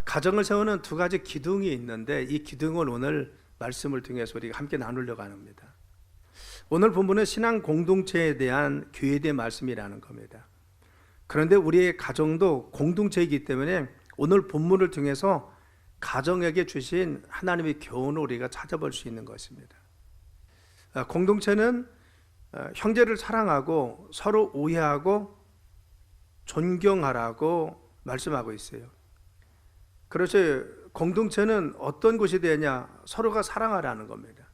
가정을 세우는 두 가지 기둥이 있는데 이 기둥을 오늘 말씀을 통해서 우리가 함께 나누려고 합니다. 오늘 본문은 신앙 공동체에 대한 교회에 대한 말씀이라는 겁니다. 그런데 우리의 가정도 공동체이기 때문에 오늘 본문을 통해서 가정에게 주신 하나님의 교훈을 우리가 찾아볼 수 있는 것입니다. 공동체는 형제를 사랑하고 서로 우애하고 존경하라고 말씀하고 있어요. 그래서 공동체는 어떤 곳이 되냐? 서로가 사랑하라는 겁니다.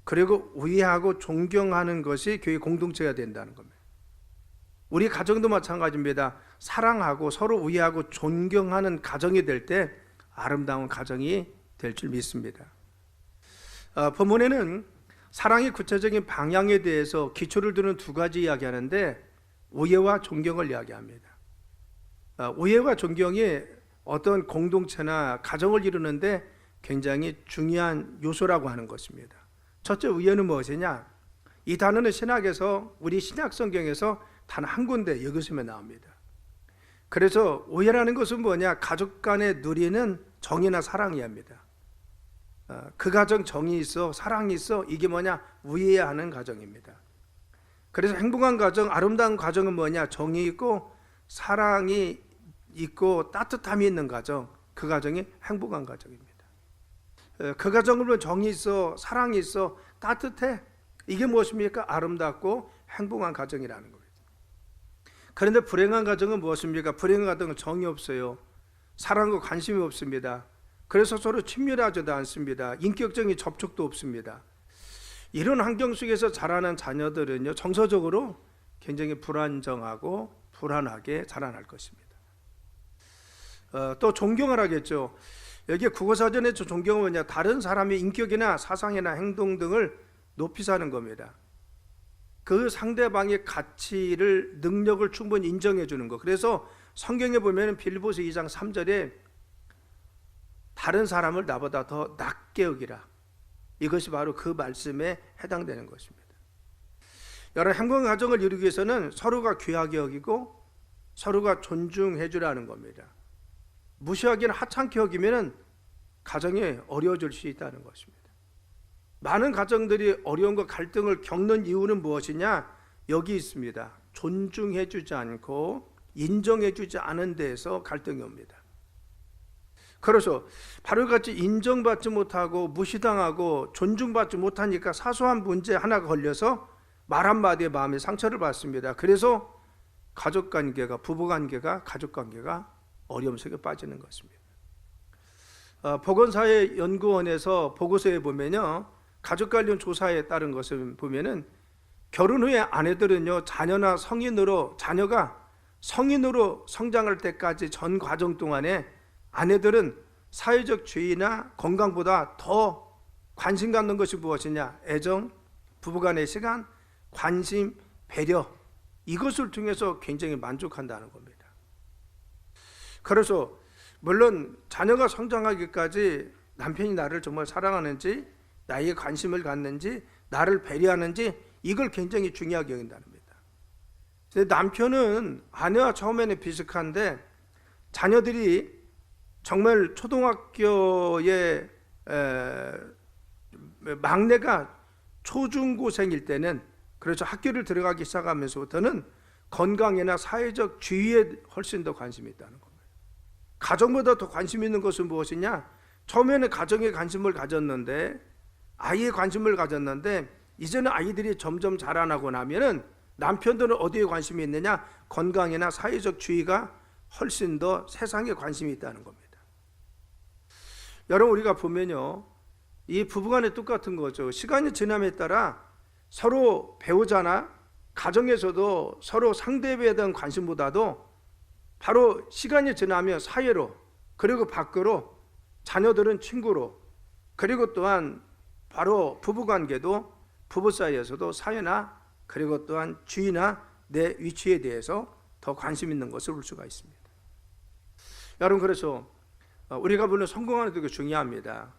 그리고 우애하고 존경하는 것이 교회 공동체가 된다는 겁니다. 우리 가정도 마찬가지입니다. 사랑하고 서로 우애하고 존경하는 가정이 될 때 아름다운 가정이 될 줄 믿습니다. 본문에는 사랑의 구체적인 방향에 대해서 기초를 두는 두 가지 이야기하는데 우애와 존경을 이야기합니다. 우애와 존경이 어떤 공동체나 가정을 이루는데 굉장히 중요한 요소라고 하는 것입니다. 첫째, 우애는 무엇이냐? 이 단어는 신학에서, 우리 신약 성경에서 단 한 군데 여기서만 나옵니다. 그래서 우애라는 것은 뭐냐? 가족 간에 누리는 정이나 사랑이 합니다. 그 가정 정이 있어, 사랑이 있어, 이게 뭐냐? 우애해야 하는 가정입니다. 그래서 행복한 가정, 아름다운 가정은 뭐냐? 정이 있고 사랑이 있고 따뜻함이 있는 가정, 그 가정이 행복한 가정입니다. 그 가정을 보면 정이 있어, 사랑이 있어, 따뜻해, 이게 무엇입니까? 아름답고 행복한 가정이라는 겁니다. 그런데 불행한 가정은 무엇입니까? 불행한 가정은 정이 없어요. 사랑과 관심이 없습니다. 그래서 서로 친밀하지도 않습니다. 인격적인 접촉도 없습니다. 이런 환경 속에서 자라는 자녀들은요, 정서적으로 굉장히 불안정하고 불안하게 자라날 것입니다. 또 존경을 하겠죠. 여기에 국어사전에 존경은 뭐냐? 다른 사람의 인격이나 사상이나 행동 등을 높이 사는 겁니다. 그 상대방의 가치를, 능력을 충분히 인정해 주는 것. 그래서 성경에 보면 빌립보서 2장 3절에 다른 사람을 나보다 더 낮게 여기라. 이것이 바로 그 말씀에 해당되는 것입니다. 여러 행복한 가정을 이루기 위해서는 서로가 귀하게 여기고 서로가 존중해 주라는 겁니다. 무시하기는 하찮게 여기면 가정이 어려워질 수 있다는 것입니다. 많은 가정들이 어려움과 갈등을 겪는 이유는 무엇이냐? 여기 있습니다. 존중해 주지 않고 인정해 주지 않은 데에서 갈등이 옵니다. 그래서 바로 같이 인정받지 못하고 무시당하고 존중받지 못하니까 사소한 문제 하나가 걸려서 말 한마디에 마음에 상처를 받습니다. 그래서 가족관계가, 부부관계가, 가족관계가 어려움 속에 빠지는 것입니다. 보건사회연구원에서 보고서에 보면요, 가족 관련 조사에 따른 것을 보면은 결혼 후에 아내들은요, 자녀가 성인으로 성장할 때까지 전 과정 동안에 아내들은 사회적 지위나 건강보다 더 관심 갖는 것이 무엇이냐? 애정, 부부간의 시간, 관심, 배려, 이것을 통해서 굉장히 만족한다는 겁니다. 그래서 물론 자녀가 성장하기까지 남편이 나를 정말 사랑하는지, 나에게 관심을 갖는지, 나를 배려하는지, 이걸 굉장히 중요하게 여긴답니다. 남편은 아내와 처음에는 비슷한데 자녀들이 정말 초등학교에 막내가 초중고생일 때는, 그래서 학교를 들어가기 시작하면서부터는 건강이나 사회적 지위에 훨씬 더 관심이 있다는 겁니다. 가정보다 더 관심 있는 것은 무엇이냐? 처음에는 가정에 관심을 가졌는데, 아이에 관심을 가졌는데, 이제는 아이들이 점점 자라나고 나면은 남편들은 어디에 관심이 있느냐? 건강이나 사회적 지위가 훨씬 더 세상에 관심이 있다는 겁니다. 여러분, 우리가 보면요, 이 부부간에 똑같은 거죠. 시간이 지남에 따라 서로 배우자나 가정에서도 서로 상대에 대한 관심보다도 바로 시간이 지나면 사회로, 그리고 밖으로, 자녀들은 친구로, 그리고 또한 바로 부부관계도 부부 사이에서도 사회나, 그리고 또한 주위나 내 위치에 대해서 더 관심 있는 것을 볼 수가 있습니다. 여러분, 그래서 우리가 물론 성공하는 것도 중요합니다.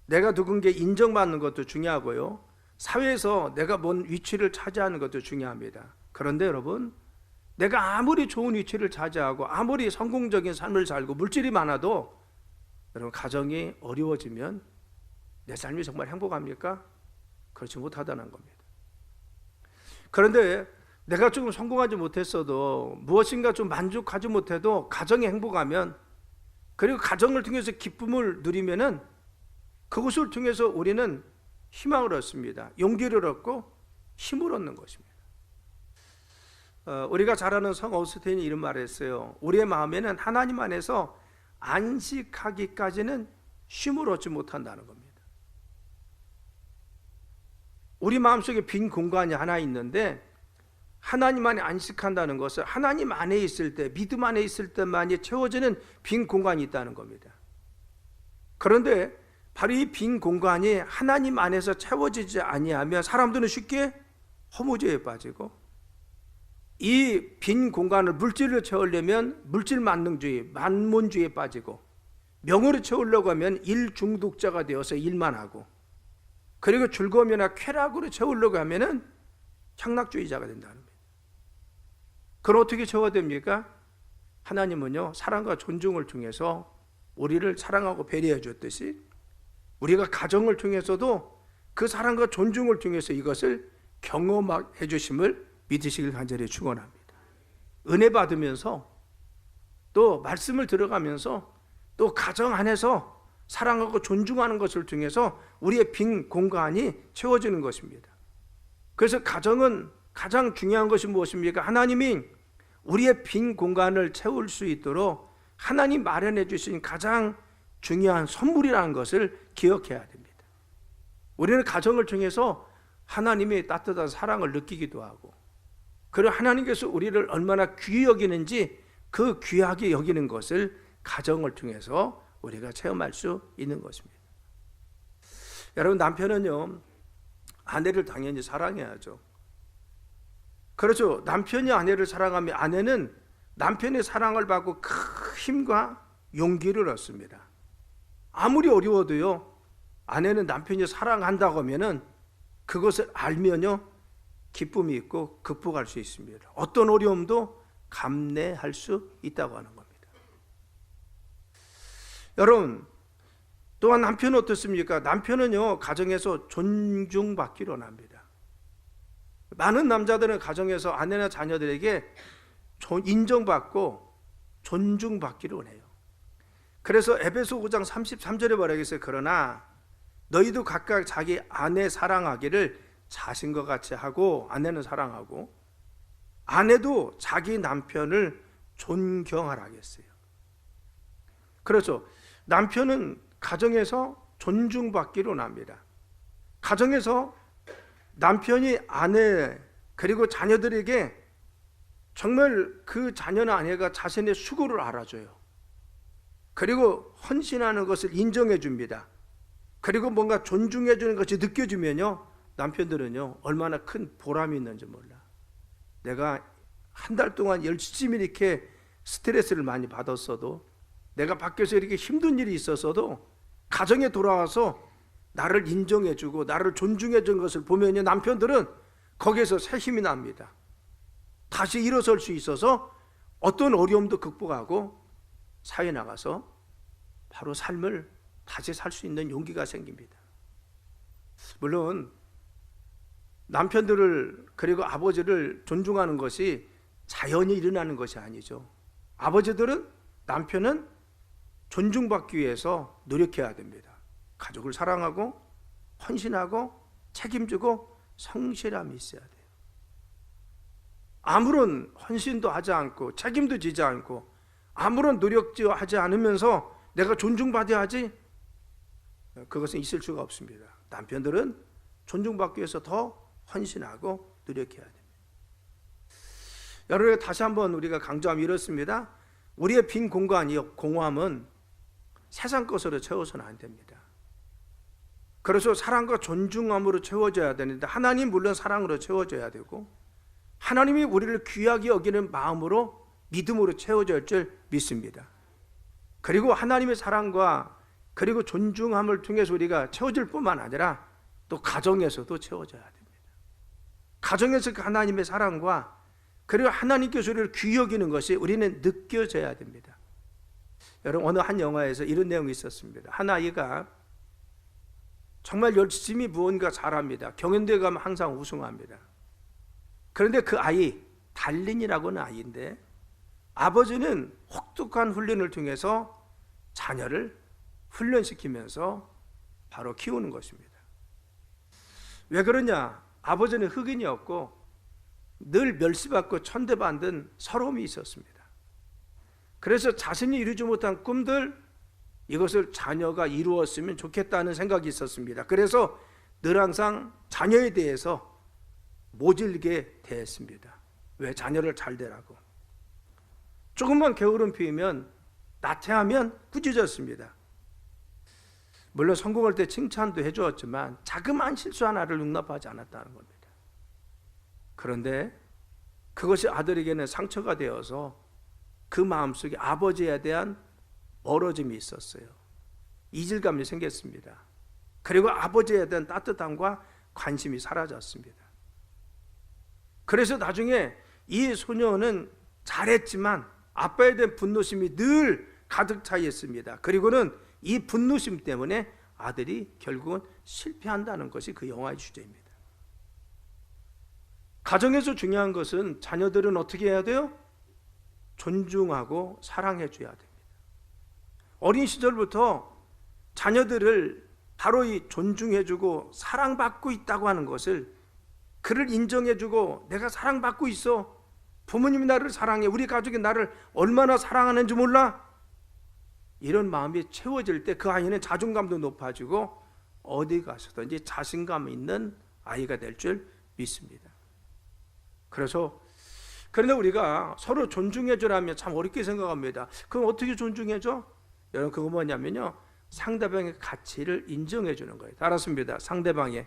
내가 누군가에 인정받는 것도 중요하고요, 사회에서 내가 뭔 위치를 차지하는 것도 중요합니다. 그런데 여러분, 내가 아무리 좋은 위치를 차지하고 아무리 성공적인 삶을 살고 물질이 많아도 여러분, 가정이 어려워지면 내 삶이 정말 행복합니까? 그렇지 못하다는 겁니다. 그런데 내가 조금 성공하지 못했어도, 무엇인가 좀 만족하지 못해도 가정이 행복하면, 그리고 가정을 통해서 기쁨을 누리면은 그것을 통해서 우리는 희망을 얻습니다. 용기를 얻고 힘을 얻는 것입니다. 우리가 잘 아는 성 어우스틴이 이런 말을 했어요. 우리의 마음에는 하나님 안에서 안식하기까지는 쉼을 얻지 못한다는 겁니다. 우리 마음속에 빈 공간이 하나 있는데, 하나님 안에 안식한다는 것은 하나님 안에 있을 때, 믿음 안에 있을 때만이 채워지는 빈 공간이 있다는 겁니다. 그런데 바로 이 빈 공간이 하나님 안에서 채워지지 아니하면 사람들은 쉽게 허무주의에 빠지고, 이 빈 공간을 물질로 채우려면 물질 만능주의, 만몬주의에 빠지고, 명으로 채우려고 하면 일 중독자가 되어서 일만 하고, 그리고 즐거움이나 쾌락으로 채우려고 하면은 향락주의자가 된다는 겁니다. 그럼 어떻게 채워야 됩니까? 하나님은요, 사랑과 존중을 통해서 우리를 사랑하고 배려해 줬듯이 우리가 가정을 통해서도 그 사랑과 존중을 통해서 이것을 경험해 주심을 믿으시길 간절히 축원합니다. 은혜 받으면서, 또 말씀을 들어가면서, 또 가정 안에서 사랑하고 존중하는 것을 통해서 우리의 빈 공간이 채워지는 것입니다. 그래서 가정은 가장 중요한 것이 무엇입니까? 하나님이 우리의 빈 공간을 채울 수 있도록 하나님 마련해 주신 가장 중요한 선물이라는 것을 기억해야 됩니다. 우리는 가정을 통해서 하나님의 따뜻한 사랑을 느끼기도 하고, 그리고 하나님께서 우리를 얼마나 귀히 여기는지 그 귀하게 여기는 것을 가정을 통해서 우리가 체험할 수 있는 것입니다. 여러분, 남편은요, 아내를 당연히 사랑해야죠. 그렇죠. 남편이 아내를 사랑하면 아내는 남편의 사랑을 받고 큰 힘과 용기를 얻습니다. 아무리 어려워도요, 아내는 남편이 사랑한다고 하면은 그것을 알면요, 기쁨이 있고 극복할 수 있습니다. 어떤 어려움도 감내할 수 있다고 하는 겁니다. 여러분, 또한 남편은 어떻습니까? 남편은요, 가정에서 존중받기를 원합니다. 많은 남자들은 가정에서 아내나 자녀들에게 인정받고 존중받기를 원해요. 그래서 에베소 9장 33절에 뭐라고 했어요? 그러나 너희도 각각 자기 아내 사랑하기를 자신과 같이 하고, 아내는 사랑하고, 아내도 자기 남편을 존경하라 하겠어요. 그렇죠. 남편은 가정에서 존중받기를 원합니다. 가정에서 남편이 아내 그리고 자녀들에게 정말 그 자녀나 아내가 자신의 수고를 알아줘요. 그리고 헌신하는 것을 인정해 줍니다. 그리고 뭔가 존중해 주는 것이 느껴지면요, 남편들은요, 얼마나 큰 보람이 있는지 몰라. 내가 한 달 동안 열심히 이렇게 스트레스를 많이 받았어도, 내가 밖에서 이렇게 힘든 일이 있었어도 가정에 돌아와서 나를 인정해 주고 나를 존중해 준 것을 보면요, 남편들은 거기에서 새 힘이 납니다. 다시 일어설 수 있어서 어떤 어려움도 극복하고 사회에 나가서 바로 삶을 다시 살 수 있는 용기가 생깁니다. 물론 남편들을 그리고 아버지를 존중하는 것이 자연히 일어나는 것이 아니죠. 아버지들은 남편은 존중받기 위해서 노력해야 됩니다. 가족을 사랑하고 헌신하고 책임지고 성실함이 있어야 돼요. 아무런 헌신도 하지 않고 책임도 지지 않고 아무런 노력도 하지 않으면서 내가 존중받아야 하지, 그것은 있을 수가 없습니다. 남편들은 존중받기 위해서 더 헌신하고 노력해야 됩니다. 여러분, 다시 한번 우리가 강조하면 이렇습니다. 우리의 빈 공간이요, 공허함은 세상 것으로 채워서는 안 됩니다. 그래서 사랑과 존중함으로 채워져야 되는데, 하나님 물론 사랑으로 채워져야 되고, 하나님이 우리를 귀하게 여기는 마음으로, 믿음으로 채워질 줄 믿습니다. 그리고 하나님의 사랑과 그리고 존중함을 통해서 우리가 채워질 뿐만 아니라 또 가정에서도 채워져야 됩니다. 가정에서 그 하나님의 사랑과 그리고 하나님께서 우리를 귀히 여기는 것이 우리는 느껴져야 됩니다. 여러분, 어느 한 영화에서 이런 내용이 있었습니다. 한 아이가 정말 열심히 무언가 잘합니다. 경연대회 가면 항상 우승합니다. 그런데 그 아이, 달린이라고는 아이인데 아버지는 혹독한 훈련을 통해서 자녀를 훈련시키면서 바로 키우는 것입니다. 왜 그러냐? 아버지는 흑인이었고 늘 멸시받고 천대받는 서러움이 있었습니다. 그래서 자신이 이루지 못한 꿈들, 이것을 자녀가 이루었으면 좋겠다는 생각이 있었습니다. 그래서 늘 항상 자녀에 대해서 모질게 대했습니다. 왜? 자녀를 잘 되라고. 조금만 게으름 피우면, 나태하면 꾸짖었습니다. 물론 성공할 때 칭찬도 해주었지만 자그마한 실수 하나를 용납하지 않았다는 겁니다. 그런데 그것이 아들에게는 상처가 되어서 그 마음속에 아버지에 대한 멀어짐이 있었어요. 이질감이 생겼습니다. 그리고 아버지에 대한 따뜻함과 관심이 사라졌습니다. 그래서 나중에 이 소녀는 잘했지만 아빠에 대한 분노심이 늘 가득 차 있습니다. 그리고는 이 분노심 때문에 아들이 결국은 실패한다는 것이 그 영화의 주제입니다. 가정에서 중요한 것은 자녀들은 어떻게 해야 돼요? 존중하고 사랑해 줘야 됩니다. 어린 시절부터 자녀들을 바로 이 존중해 주고 사랑받고 있다고 하는 것을, 그를 인정해 주고 내가 사랑받고 있어, 부모님이 나를 사랑해, 우리 가족이 나를 얼마나 사랑하는지 몰라, 이런 마음이 채워질 때 그 아이는 자존감도 높아지고 어디 가서든지 자신감 있는 아이가 될 줄 믿습니다. 그런데 우리가 서로 존중해 주라면 참 어렵게 생각합니다. 그럼 어떻게 존중해 줘? 여러분, 그거 뭐냐면요, 상대방의 가치를 인정해 주는 거예요. 알았습니다. 상대방의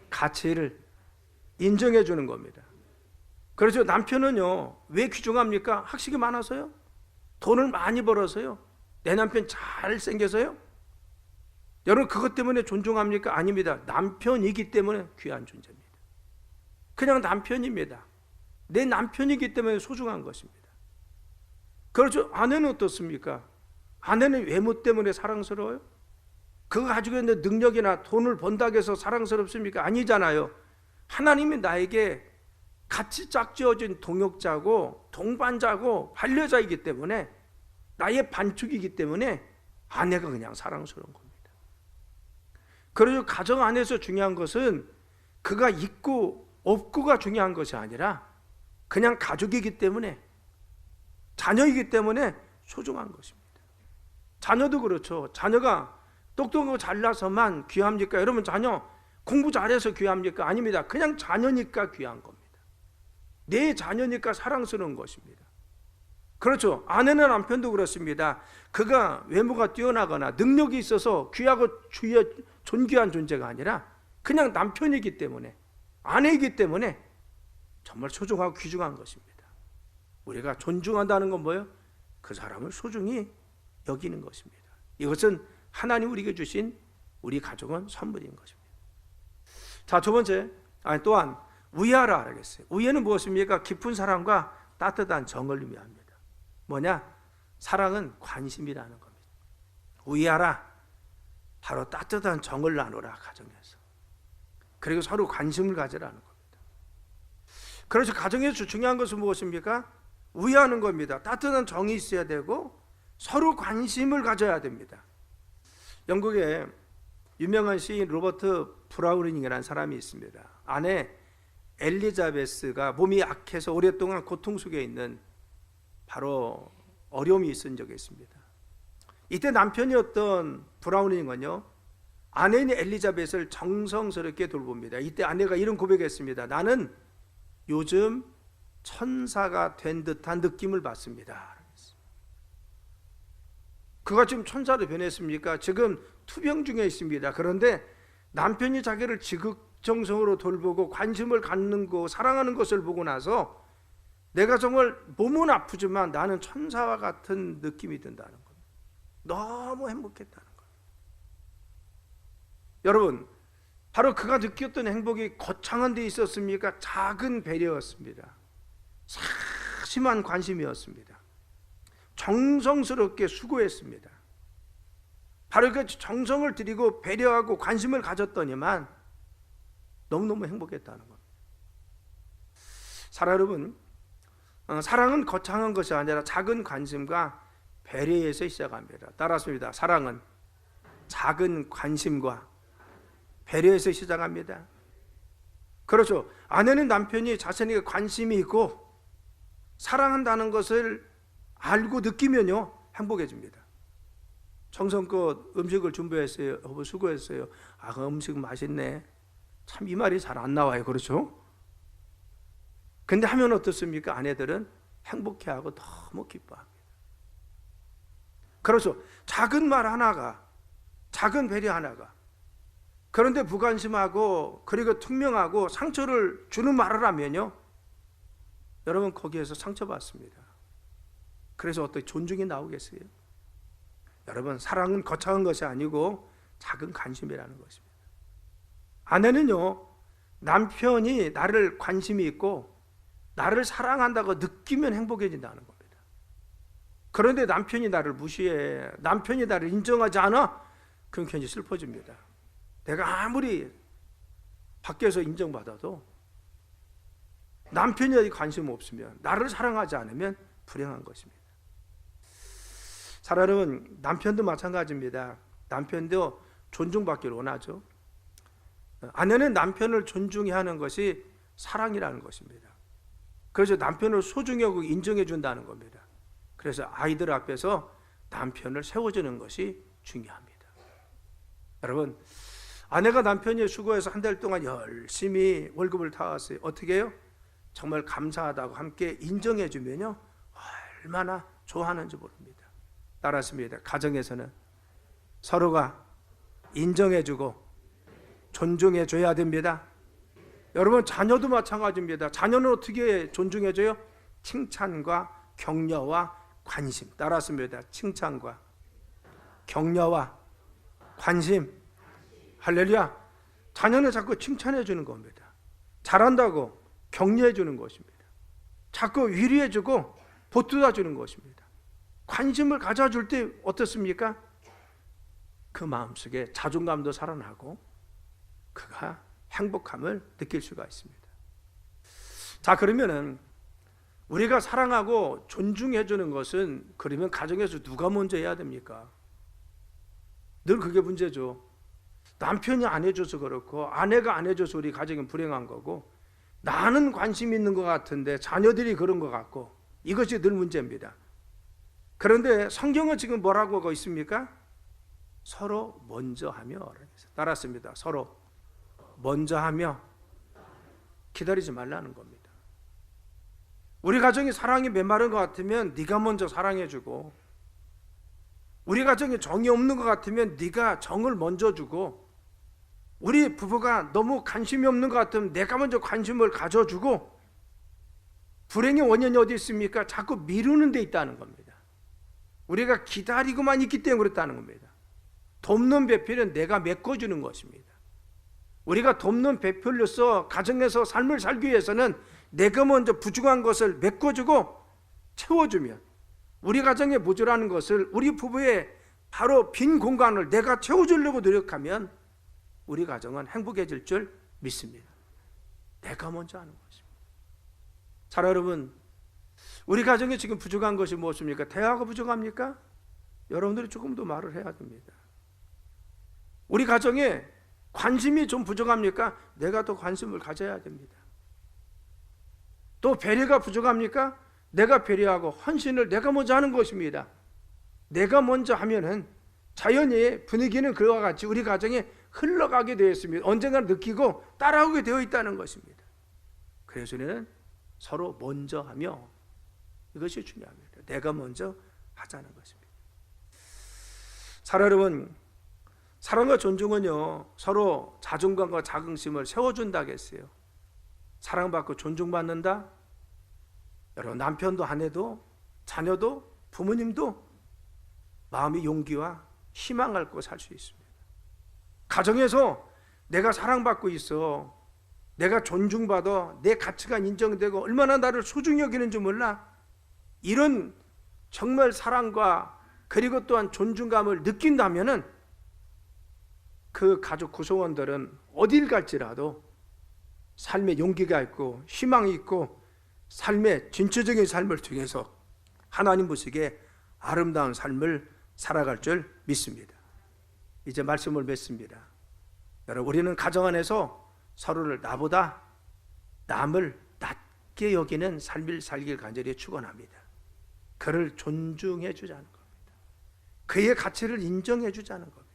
가치를 인정해 주는 겁니다. 그래서 남편은요, 왜 귀중합니까? 학식이 많아서요? 돈을 많이 벌어서요? 내 남편 잘생겨서요? 여러분, 그것 때문에 존중합니까? 아닙니다. 남편이기 때문에 귀한 존재입니다. 그냥 남편입니다. 내 남편이기 때문에 소중한 것입니다. 그렇죠? 아내는 어떻습니까? 아내는 외모 때문에 사랑스러워요? 그거 가지고 있는 능력이나 돈을 번다고 해서 사랑스럽습니까? 아니잖아요. 하나님이 나에게 같이 짝지어진 동역자고 동반자고 반려자이기 때문에, 나의 반축이기 때문에 아내가 그냥 사랑스러운 겁니다. 그래서 가정 안에서 중요한 것은 그가 있고 없고가 중요한 것이 아니라 그냥 가족이기 때문에, 자녀이기 때문에 소중한 것입니다. 자녀도 그렇죠. 자녀가 똑똑하고 잘나서만 귀합니까? 여러분, 자녀 공부 잘해서 귀합니까? 아닙니다. 그냥 자녀니까 귀한 겁니다. 내 자녀니까 사랑스러운 것입니다. 그렇죠. 아내나 남편도 그렇습니다. 그가 외모가 뛰어나거나 능력이 있어서 귀하고 존귀한 존재가 아니라 그냥 남편이기 때문에, 아내이기 때문에 정말 소중하고 귀중한 것입니다. 우리가 존중한다는 건 뭐예요? 그 사람을 소중히 여기는 것입니다. 이것은 하나님 우리에게 주신 우리 가족은 선물인 것입니다. 자, 두 번째, 또한 우애하라 하겠어요. 우애는 무엇입니까? 깊은 사랑과 따뜻한 정을 의미합니다. 뭐냐? 사랑은 관심이라는 겁니다. 우애하라, 바로 따뜻한 정을 나누라, 가정에서. 그리고 서로 관심을 가지라는 겁니다. 그래서 가정에서 중요한 것은 무엇입니까? 우애하는 겁니다. 따뜻한 정이 있어야 되고 서로 관심을 가져야 됩니다. 영국에 유명한 시인 로버트 브라우닝이라는 사람이 있습니다. 아내 엘리자베스가 몸이 약해서 오랫동안 고통 속에 있는 바로 어려움이 있은 적이 있습니다. 이때 남편이었던 브라우닝은요, 아내인 엘리자베스를 정성스럽게 돌봅니다. 이때 아내가 이런 고백했습니다. 나는 요즘 천사가 된 듯한 느낌을 받습니다. 그가 지금 천사로 변했습니까? 지금 투병 중에 있습니다. 그런데 남편이 자기를 지극정성으로 돌보고 관심을 갖는 거, 사랑하는 것을 보고 나서 내가 정말 몸은 아프지만 나는 천사와 같은 느낌이 든다는 겁니다. 너무 행복했다는 거예요. 여러분, 바로 그가 느꼈던 행복이 거창한 데 있었습니까? 작은 배려였습니다. 사심한 관심이었습니다. 정성스럽게 수고했습니다. 바로 그 정성을 들이고 배려하고 관심을 가졌더니만 너무너무 행복했다는 겁니다. 사랑 여러분, 사랑은 거창한 것이 아니라 작은 관심과 배려에서 시작합니다. 따라합니다. 사랑은 작은 관심과 배려에서 시작합니다. 그렇죠. 아내는 남편이 자신에게 관심이 있고 사랑한다는 것을 알고 느끼면요, 행복해집니다. 정성껏 음식을 준비했어요. 여보 수고했어요. 아, 그 음식 맛있네. 참 이 말이 잘 안 나와요. 그렇죠? 근데 하면 어떻습니까? 아내들은 행복해하고 너무 기뻐합니다. 그렇죠. 작은 말 하나가, 작은 배려 하나가, 그런데 무관심하고 그리고 투명하고 상처를 주는 말을 하면요, 여러분 거기에서 상처받습니다. 그래서 어떻게 존중이 나오겠어요? 여러분, 사랑은 거창한 것이 아니고 작은 관심이라는 것입니다. 아내는요, 남편이 나를 관심이 있고 나를 사랑한다고 느끼면 행복해진다는 겁니다. 그런데 남편이 나를 무시해, 남편이 나를 인정하지 않아, 그럼 괜히 슬퍼집니다. 내가 아무리 밖에서 인정받아도 남편이 관심 없으면, 나를 사랑하지 않으면 불행한 것입니다. 사랑은 남편도 마찬가지입니다. 남편도 존중받기를 원하죠. 아내는 남편을 존중해야 하는 것이 사랑이라는 것입니다. 그래서 남편을 소중히 여기고 인정해 준다는 겁니다. 그래서 아이들 앞에서 남편을 세워주는 것이 중요합니다. 여러분, 아내가 남편이 수고해서 한 달 동안 열심히 월급을 타왔어요. 어떻게 해요? 정말 감사하다고 함께 인정해 주면요, 얼마나 좋아하는지 모릅니다. 따라했습니다. 가정에서는 서로가 인정해 주고 존중해 줘야 됩니다. 여러분, 자녀도 마찬가지입니다. 자녀는 어떻게 존중해 줘요? 칭찬과 격려와 관심. 따라했습니다. 칭찬과 격려와 관심. 할렐루야. 자녀는 자꾸 칭찬해 주는 겁니다. 잘한다고 격려해 주는 것입니다. 자꾸 위로해 주고 보듬어 주는 것입니다. 관심을 가져줄 때 어떻습니까? 그 마음속에 자존감도 살아나고 그가 행복함을 느낄 수가 있습니다. 자, 그러면은 우리가 사랑하고 존중해 주는 것은, 그러면 가정에서 누가 먼저 해야 됩니까? 늘 그게 문제죠. 남편이 안 해줘서 그렇고 아내가 안 해줘서 우리 가정은 불행한 거고, 나는 관심 있는 것 같은데 자녀들이 그런 것 같고, 이것이 늘 문제입니다. 그런데 성경은 지금 뭐라고 하고 있습니까? 서로 먼저 하며. 따랐습니다. 서로 먼저 하며 기다리지 말라는 겁니다. 우리 가정이 사랑이 메마른 것 같으면 네가 먼저 사랑해주고, 우리 가정에 정이 없는 것 같으면 네가 정을 먼저 주고, 우리 부부가 너무 관심이 없는 것 같으면 내가 먼저 관심을 가져주고, 불행의 원인이 어디 있습니까? 자꾸 미루는 데 있다는 겁니다. 우리가 기다리고만 있기 때문에 그렇다는 겁니다. 돕는 배필은 내가 메꿔주는 것입니다. 우리가 돕는 배필로서 가정에서 삶을 살기 위해서는 내가 먼저 부족한 것을 메꿔주고 채워주면, 우리 가정에 모자라는 것을, 우리 부부의 바로 빈 공간을 내가 채워주려고 노력하면 우리 가정은 행복해질 줄 믿습니다. 내가 먼저 하는 것입니다. 자, 여러분, 우리 가정에 지금 부족한 것이 무엇입니까? 대화가 부족합니까? 여러분들이 조금 더 말을 해야 됩니다. 우리 가정에 관심이 좀 부족합니까? 내가 더 관심을 가져야 됩니다. 또 배려가 부족합니까? 내가 배려하고 헌신을 내가 먼저 하는 것입니다. 내가 먼저 하면은 자연히 분위기는 그와 같이 우리 가정에 흘러가게 되어 있습니다. 언젠가 느끼고 따라오게 되어 있다는 것입니다. 그래서 우리는 서로 먼저 하며, 이것이 중요합니다. 내가 먼저 하자는 것입니다. 사랑 여러분, 사랑과 존중은요, 서로 자존감과 자긍심을 세워준다고 했어요. 사랑받고 존중받는다? 여러분, 남편도 아내도 자녀도 부모님도 마음의 용기와 희망을 갖고 살 수 있습니다. 가정에서 내가 사랑받고 있어, 내가 존중받아, 내 가치가 인정되고 얼마나 나를 소중히 여기는지 몰라, 이런 정말 사랑과 그리고 또한 존중감을 느낀다면은 그 가족 구성원들은 어딜 갈지라도 삶의 용기가 있고 희망이 있고 삶의 진취적인 삶을 통해서 하나님 보시기에 아름다운 삶을 살아갈 줄 믿습니다. 이제 말씀을 맺습니다. 여러분, 우리는 가정 안에서 서로를 나보다 남을 낮게 여기는 삶을 살길 간절히 축원합니다. 그를 존중해 주자는 겁니다. 그의 가치를 인정해 주자는 겁니다.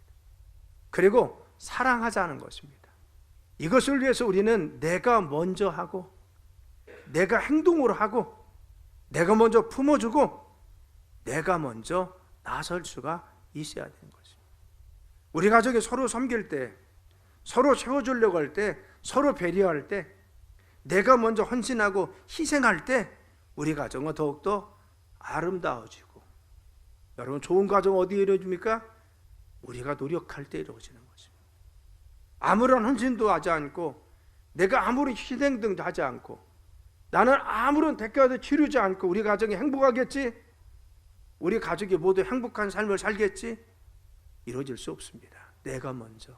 그리고 사랑하자는 것입니다. 이것을 위해서 우리는 내가 먼저 하고 내가 행동으로 하고 내가 먼저 품어주고 내가 먼저 나설 수가 있어야 되는 것입니다. 우리 가족이 서로 섬길 때, 서로 채워주려고 할 때, 서로 배려할 때, 내가 먼저 헌신하고 희생할 때 우리 가정은 더욱더 아름다워지고, 여러분, 좋은 가정 어디에 이루어집니까? 우리가 노력할 때 이루어지는 것입니다. 아무런 헌신도 하지 않고 내가 아무리 희생 등도 하지 않고 나는 아무런 대가도 치르지 않고 우리 가정이 행복하겠지? 우리 가족이 모두 행복한 삶을 살겠지? 이루어질 수 없습니다. 내가 먼저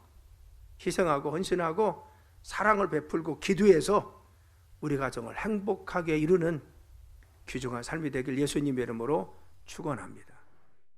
희생하고 헌신하고 사랑을 베풀고 기도해서 우리 가정을 행복하게 이루는 귀중한 삶이 되길 예수님의 이름으로 축원합니다.